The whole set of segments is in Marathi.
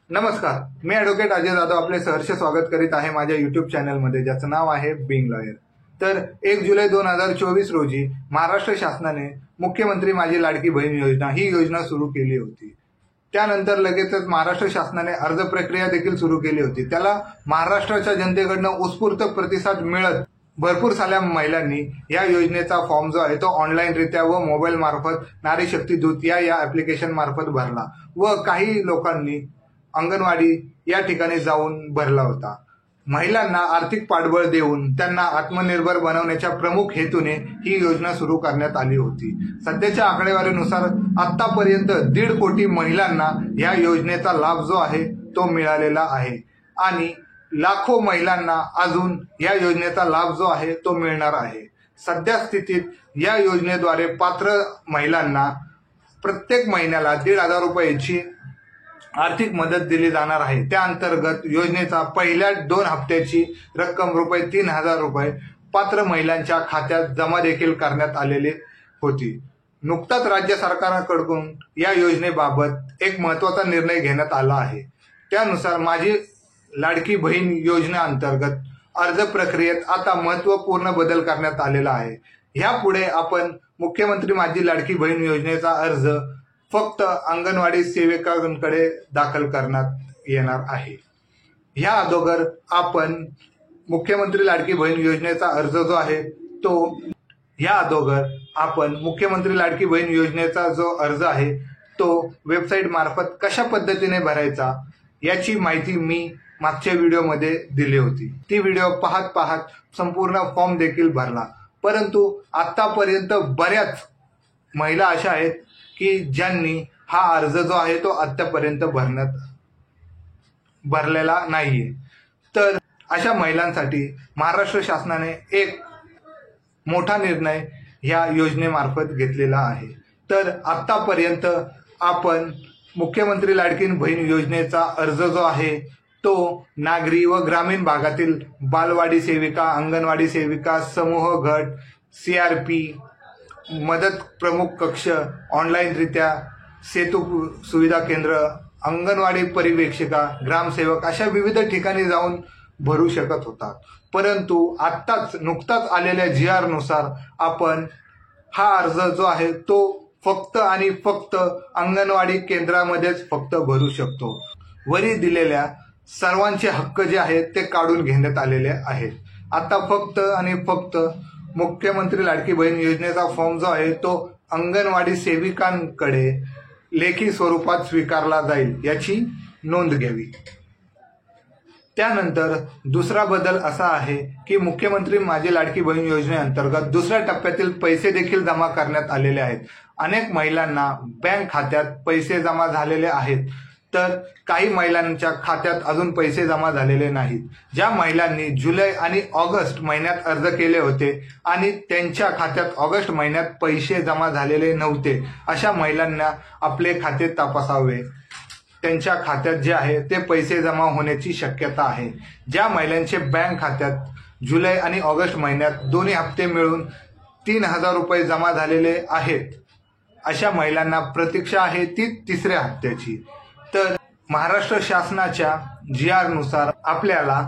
नमस्कार, मी ॲडव्होकेट अजय जाधव आपले सहर्ष स्वागत करीत आहे माझ्या यूट्यूब चॅनलमध्ये, ज्याचं नाव आहे बिंग लॉयर। तर 1 जुलै 2024 रोजी महाराष्ट्र शासनाने मुख्यमंत्री माझी लाडकी बहीण योजना ही योजना सुरू केली होती। त्यानंतर लगेचच महाराष्ट्र शासनाने अर्ज प्रक्रिया देखील सुरू केली होती। त्याला महाराष्ट्राच्या जनतेकडनं उत्स्फूर्त प्रतिसाद मिळत भरपूर साऱ्या महिलांनी या योजनेचा फॉर्म जो आहे तो ऑनलाईनरित्या व मोबाईल मार्फत नारी शक्ती दूत या ॲप्लिकेशन मार्फत भरला व काही लोकांनी अंगणवाडी या ठिकाणी जाऊन भरला होता। महिलांना आर्थिक पाठबळ देऊन त्यांना आत्मनिर्भर बनवण्याच्या प्रमुख हेतूने ही योजना सुरू करण्यात आली होती। सध्याच्या आकडेवारीनुसार आतापर्यंत 1.5 कोटी महिलांना या योजनेचा लाभ जो आहे तो मिळालेला आहे आणि लाखो महिलांना अजून या योजनेचा लाभ जो आहे तो मिळणार आहे। सध्या स्थितीत या योजनेद्वारे पात्र महिलांना प्रत्येक महिन्याला 1,500 रुपयाची आर्थिक मदत दिली जाणार आहे। त्या अंतर्गत योजनेचा पहिल्या 2 हप्त्याची रक्कम ₹3,000 पात्र महिलांच्या खात्यात जमा देखील करण्यात आलेली होती। नुकताच राज्य सरकारकडून या योजनेबाबत एक महत्त्वाचा निर्णय घेण्यात आला आहे। त्यानुसार माझी लाडकी बहीण योजनेअंतर्गत अर्ज प्रक्रियेत आता महत्त्वपूर्ण बदल करण्यात आलेला आहे। यापुढे आपण मुख्यमंत्री माझी लाडकी बहीण योजनेचा अर्ज फक्त अंगणवाडी सेविकांकडे दाखल करण्यात येणार आहे। या अगोदर आपण मुख्यमंत्री लाडकी बहीण योजनेचा अर्ज जो आहे तो वेबसाईट मार्फत कशा पद्धतीने भरायचा याची माहिती मी मागच्या व्हिडिओमध्ये दिली होती। ती व्हिडिओ पाहत संपूर्ण फॉर्म देखील भरला, परंतु आतापर्यंत बऱ्याच महिला अशा आहेत की ज्यांनी हा अर्ज जो आहे तो आतापर्यंत भरलेला नाहीये। तर अशा महिलांसाठी महाराष्ट्र शासनाने एक मोठा निर्णय या योजनेमार्फत घेतलेला आहे। तर आतापर्यंत आपण मुख्यमंत्री लाडकी बहीण योजनेचा अर्ज जो आहे तो नागरी व ग्रामीण भागातील बालवाडी सेविका, अंगणवाडी सेविका, समूह गट, CRP, मदत प्रमुख कक्ष, ऑनलाईनरित्या सेतू सुविधा केंद्र, अंगणवाडी परिवेक्षिका, ग्रामसेवक अशा विविध ठिकाणी जाऊन भरू शकत होता। परंतु नुकताच आलेल्या GR नुसार आपण हा अर्ज जो आहे तो फक्त आणि फक्त अंगणवाडी केंद्रामध्येच फक्त भरू शकतो। वरी दिलेल्या सर्वांचे हक्क जे आहेत ते काढून घेण्यात आलेले आहेत। आता फक्त आणि फक्त मुख्यमंत्री लाडकी बहीण योजनेचा फॉर्म जो आहे तो अंगणवाडी सेविकांकडे लेखी स्वरूपात स्वीकारला जाईल याची नोंद घ्यावी। त्यानंतर दुसरा बदल असा आहे की मुख्यमंत्री माझी लाडकी बहीण योजनेअंतर्गत दुसऱ्या टप्प्यातील पैसे देखील जमा करण्यात आलेले आहेत। अनेक महिलांना बँक खात्यात पैसे जमा झालेले आहेत, तर काही महिलांच्या खात्यात अजून पैसे जमा झालेले नाहीत। ज्या महिलांनी जुलै आणि ऑगस्ट महिन्यात अर्ज केले होते आणि त्यांच्या खात्यात ऑगस्ट महिन्यात पैसे जमा झालेले नव्हते, अशा महिलांना आपले खाते तपासावे। त्यांच्या खात्यात जे आहे ते पैसे जमा होण्याची शक्यता आहे। ज्या महिलांचे बँक खात्यात जुलै आणि ऑगस्ट महिन्यात दोन्ही हप्ते मिळून ₹3,000 जमा झालेले आहेत, अशा महिलांना प्रतीक्षा आहे ती 3ऱ्या हप्त्याची। तर महाराष्ट्र शासनाच्या GR नुसार आपल्याला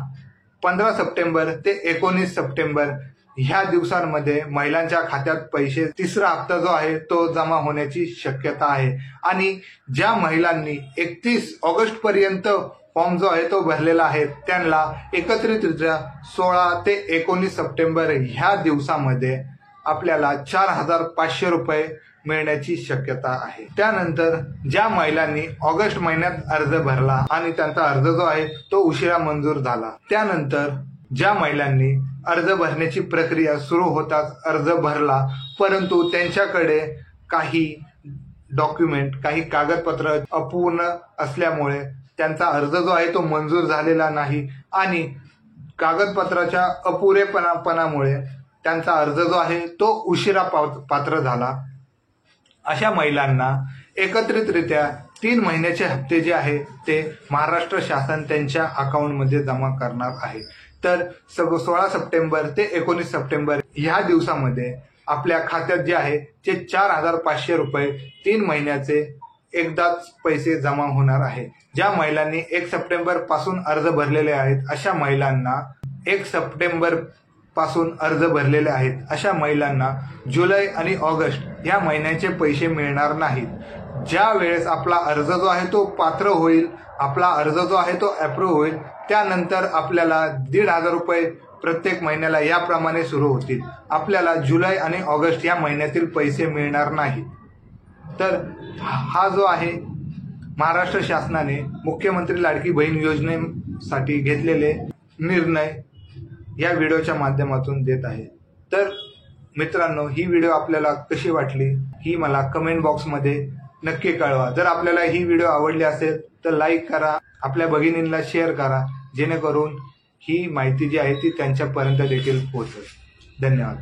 15 सप्टेंबर ते 19 सप्टेंबर ह्या दिवसांमध्ये महिलांच्या खात्यात पैसे 3रा हप्ता जो आहे तो जमा होण्याची शक्यता आहे। आणि ज्या महिलांनी 31 ऑगस्ट पर्यंत फॉर्म जो आहे तो भरलेला आहे त्यांना एकत्रितरित्या 16 ते 19 सप्टेंबर ह्या दिवसामध्ये आपल्याला ₹4,500 मिळण्याची शक्यता आहे। त्यानंतर ज्या महिलांनी ऑगस्ट महिन्यात अर्ज भरला आणि त्यांचा अर्ज जो आहे तो उशिरा मंजूर झाला, त्यानंतर ज्या महिलांनी अर्ज भरण्याची प्रक्रिया सुरू होताच अर्ज भरला परंतु त्यांच्याकडे काही डॉक्युमेंट, काही कागदपत्र अपूर्ण असल्यामुळे त्यांचा अर्ज जो आहे तो मंजूर झालेला नाही आणि कागदपत्राच्या अपुरेपणामुळे त्यांचा अर्ज जो आहे तो उशिरा पात्र झाला, अशा महिलांना एकत्रितरित्या 3 महिन्याचे हप्ते जे आहे ते महाराष्ट्र शासन त्यांच्या अकाउंटमध्ये जमा करणार आहे। तर 16 सप्टेंबर ते 19 सप्टेंबर ह्या दिवसामध्ये आपल्या खात्यात जे आहे ते ₹4,500 3 महिन्याचे एकदाच पैसे जमा होणार आहे. ज्या महिलांनी 1 सप्टेंबर पासून अर्ज भरलेले आहेत अशा महिलांना 1 सप्टेंबर पासून अर्ज भरलेले आहेत अशा महिलांना जुलै आणि ऑगस्ट या महिन्याचे पैसे मिळणार नाहीत. ज्या वेळेस आपला अर्ज जो आहे तो पात्र होईल, आपला अर्ज जो आहे तो अप्रूव्ह होईल, त्यानंतर आपल्याला 1,500 रुपये प्रत्येक महिन्याला याप्रमाणे सुरू होतील. आपल्याला जुलै आणि ऑगस्ट या महिन्यातील पैसे मिळणार नाहीत. तर हा जो आहे महाराष्ट्र शासनाने मुख्यमंत्री लाडकी बहीण योजनेसाठी घेतलेले निर्णय या व्हिडिओच्या माध्यमातून देत आहे. तर मित्रांनो, ही व्हिडिओ आपल्याला कशी वाटली ही मला कमेंट बॉक्समध्ये नक्की कळवा. जर आपल्याला ही व्हिडिओ आवडली असेल तर लाईक करा, आपल्या भगिनींना शेअर करा, जेणेकरून ही माहिती जी आहे ती त्यांच्यापर्यंत देखील पोहोचेल. धन्यवाद.